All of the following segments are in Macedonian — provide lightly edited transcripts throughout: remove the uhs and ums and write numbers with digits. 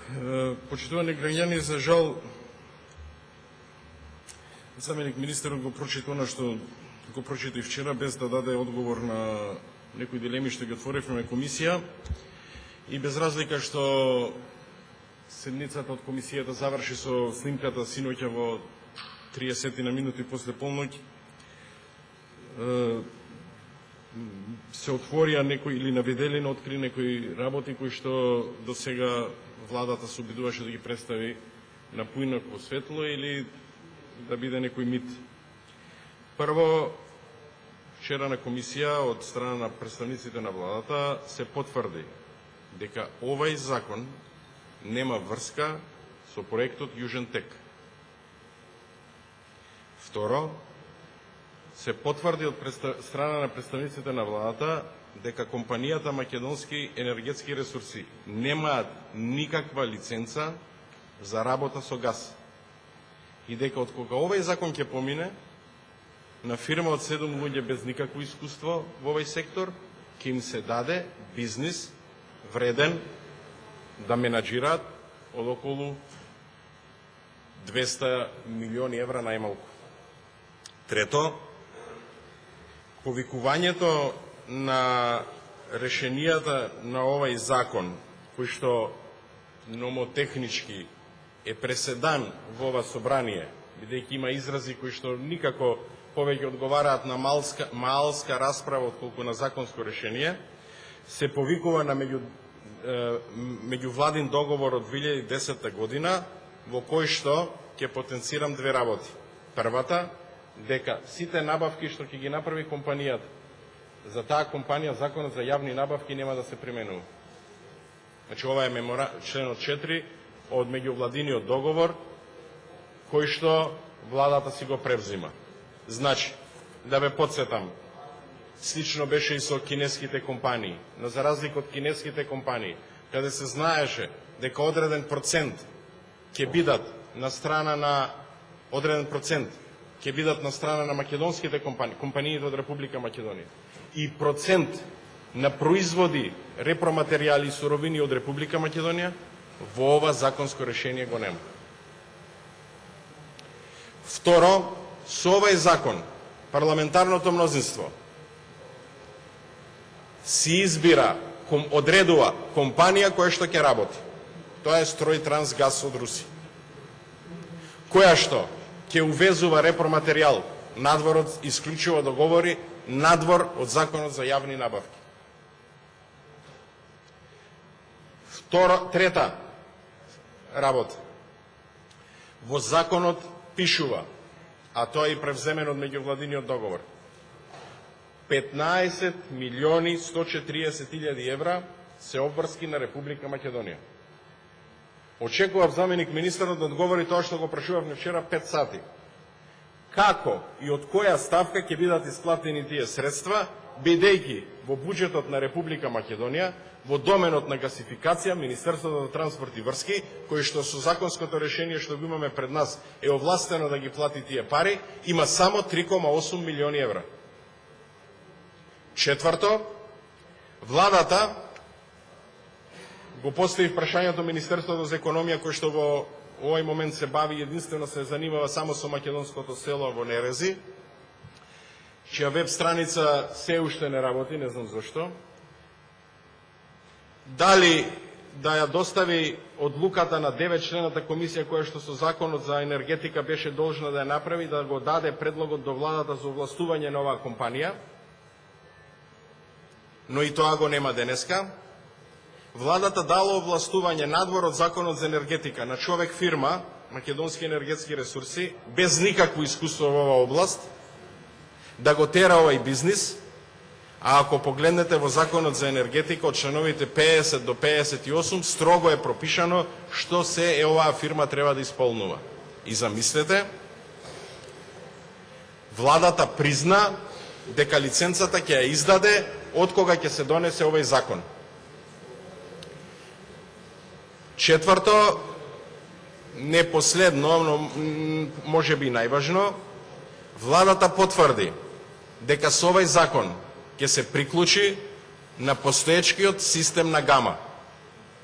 Почитувани граѓани, за жал, заменик министерот го прочита она што го прочита и вчера, без да даде одговор на некои дилеми што ги отворивме на комисија, и без разлика што седницата од комисијата заврши со снимката синоќа во 30 на минути после полноќ, се отворија некои или наведели на откри некои работи кои што до сега владата се обидуваше да ги представи на поинако светло или да биде некој мит. Прво, вчера на комисија од страна на представниците на владата се потврди дека овај закон нема врска со проектот Јужен тек. Второ, се потврди од страна на представниците на владата дека компанијата Македонски енергетски ресурси немаат никаква лиценца за работа со газ. И дека од кога овај закон ќе помине, на фирма од 7 луѓе без никакво искуство во овај сектор, ќе им се даде бизнис вреден да менаџираат од околу 200 милиони евра најмалку. Трето, повикувањето на решенијата на овај закон, кој што номотехнички е преседан во ова собрание, бидејќи има изрази кои што никако повеќе одговараат на малска расправа отколку на законско решение, се повикува на меѓувладин договор од 2010 година, во кој што ќе потенцирам две работи. Првата, дека сите набавки што ќе ги направи компанијата, за таа компанија законот за јавни набавки нема да се применува. Значи, ова е членот 4 од меѓувладиниот договор, кој што владата си го превзима. Значи, да ве подсетам, слично беше и со кинеските компании, но за разлика од кинеските компании, каде се знаеше дека одреден процент ќе бидат на страна на македонските компании, компаниите од Република Македонија, и процент на производи, репроматеријали и суровини од Република Македонија, во ова законско решение го нема. Второ, со овај закон, парламентарното мнозинство си избира, одредува компанија која што ќе работи. Тоа е Стројтрансгаз од Русија, која што ќе увезува репроматеријал надвор од исклучиво договори, надвор од законот за јавни набавки. Трета работа. Во законот пишува, а тоа е превземено од меѓувладиниот договор, 15 милиони 140 илјади евра се обврски на Република Македонија. Очекував заменик министерот да одговори тоа што го прашувавме вчера 5 сати. Како и од која ставка ќе бидат исплатени тие средства, бидејќи во буџетот на Република Македонија, во доменот на гасификација, Министерството за транспорт и врски, кој што со законското решение што го имаме пред нас е овластено да ги плати тие пари, има само 3,8 милиони евра. Четврто, владата го постави прашањето Министерството за економија, кој што во овој момент се бави единствено се занимава само со македонското село во Нерези, чија веб страница се уште не работи, не знам зашто. Дали да ја достави одлуката на 9-члената комисија која што со законот за енергетика беше должна да ја направи, да го даде предлогот до владата за овластување на оваа компанија, но и тоа го нема денеска. Владата дала овластување надвор од законот за енергетика на човек фирма, Македонски енергетски ресурси, без никакво искуство во оваа област, да го тера овај бизнис, а ако погледнете во законот за енергетика од членовите 50 до 58, строго е пропишано што се оваа фирма треба да исполнува. И замислете, владата призна дека лиценцата ќе ја издаде од кога ќе се донесе овај закон. Четврто, не последно, но може би најважно, владата потврди дека со овај закон ќе се приклучи на постоечкиот систем на гама.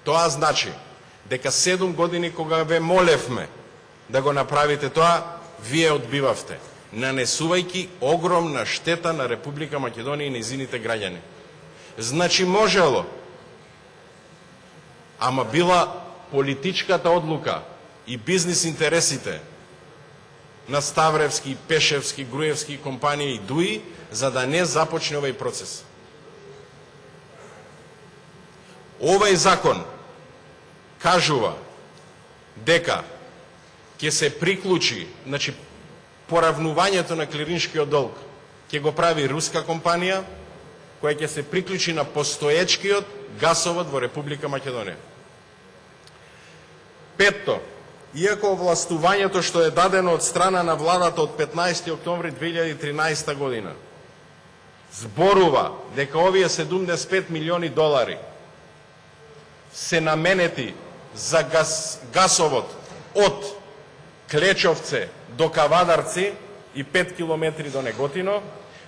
Тоа значи дека 7 години кога ве молевме да го направите тоа, вие одбивавте, нанесувајќи огромна штета на Република Македонија и нејзините граѓани. Значи можело, ама била политичката одлука и бизнис интересите на Ставревски, Пешевски, Груевски компании и ДУИ, за да не започне овој процес. Овој закон кажува дека ќе се приклучи, значи поравнувањето на клириншкиот долг ќе го прави руска компанија, која ќе се приклучи на постоечкиот гасовод во Република Македонија. Петто, иако овластувањето што е дадено од страна на владата од 15. октомври 2013 година зборува дека овие 75 милиони долари се наменети за гасовод од Клечовце до Кавадарци и 5 километри до Неготино,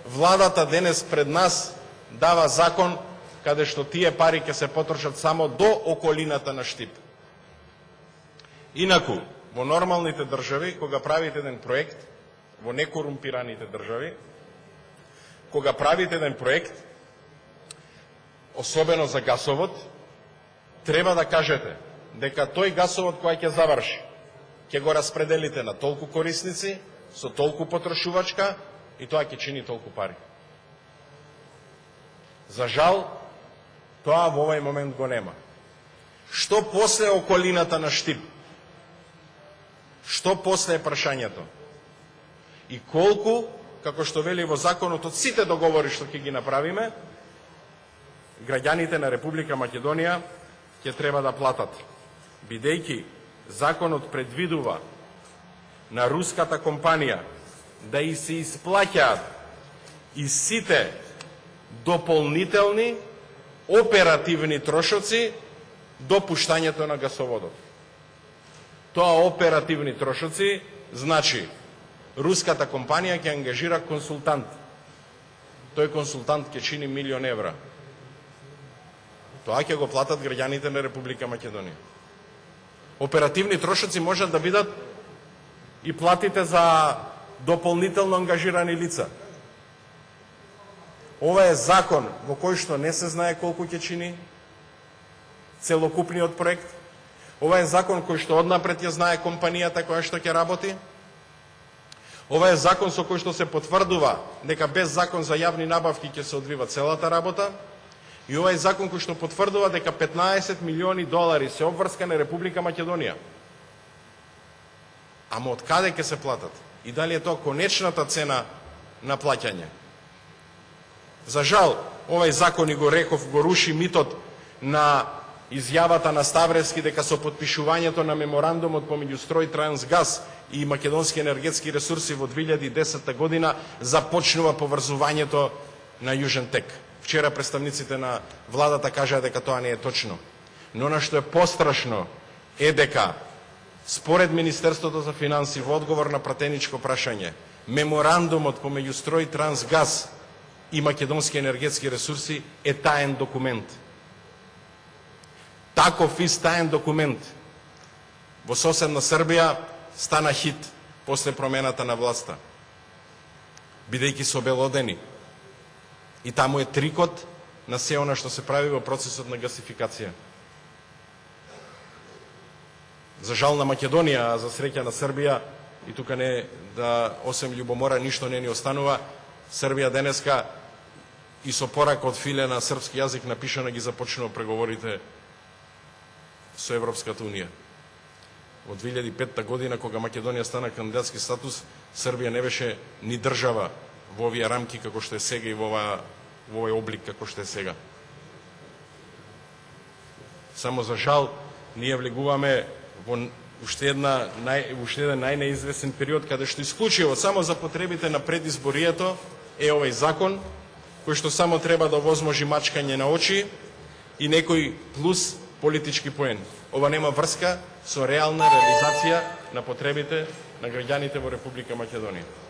владата денес пред нас дава закон каде што тие пари ќе се потрошат само до околината на Штип. Инаку, во нормалните држави, кога правите еден проект, во некорумпираните држави, кога правите еден проект, особено за гасовод, треба да кажете дека тој гасовод кој ќе заврши, ќе го распределите на толку корисници, со толку потрошувачка и тоа ќе чини толку пари. За жал, тоа во овој момент го нема. Што после околината на Штип? Што после е прашањето? И колку, како што вели во законот, од сите договори што ќе ги направиме, граѓаните на Република Македонија ќе треба да платат, бидејќи законот предвидува на руската компанија да и се исплаќаат и сите дополнителни оперативни трошоци до пуштањето на гасоводот. Тоа оперативни трошоци значи руската компанија ќе ангажира консултант. Тој консултант ќе чини 1 милион евра. Тоа ќе го платат граѓаните на Република Македонија. Оперативни трошоци можат да бидат и платите за дополнително ангажирани лица. Ова е закон во кој што не се знае колку ќе чини целокупниот проект. Ова е закон кој што однапред ја знае компанијата која што ќе работи. Ова е закон со кој што се потврдува дека без закон за јавни набавки ќе се одвива целата работа. И ова е закон кој што потврдува дека 15 милиони долари се обврскани Република Македонија. Ама од каде ќе се платат? И дали е тоа конечната цена на плаќање? За жал, овој закон, и го реков, го руши митот на изјавата на Ставревски дека со потпишувањето на меморандумот помеѓу Строј Трансгаз и Македонски енергетски ресурси во 2010 година започнува поврзувањето на Јужен тек. Вчера представниците на владата кажаа дека тоа не е точно. Но она што е пострашно е дека според Министерството за финанси во одговор на пратеничко прашање, меморандумот помеѓу Строј Трансгаз и Македонски енергетски ресурси е таен документ. Таков ист таен документ во соседна Србија стана хит после промената на власта, бидејќи се обелодени. И таму е трикот на се она што се прави во процесот на гасификација. За жал на Македонија, а за среќа на Србија, и тука не да осем љубомора ништо не ни останува, Србија денеска и со порак од филе на српски јазик напишано ги започнува преговорите со Европската Унија. Во 2005 година, кога Македонија стана кандидатски статус, Србија не беше ни држава во овие рамки како што е сега и во овој облик како што е сега. Само за жал, ние влегуваме во уште еден најнеизвестен период, каде што исклучиво само за потребите на предизборието е овој закон, кој што само треба да овозможи мачкање на очи и некој плюс политички поен. Ова нема врска со реална реализација на потребите на граѓаните во Република Македонија.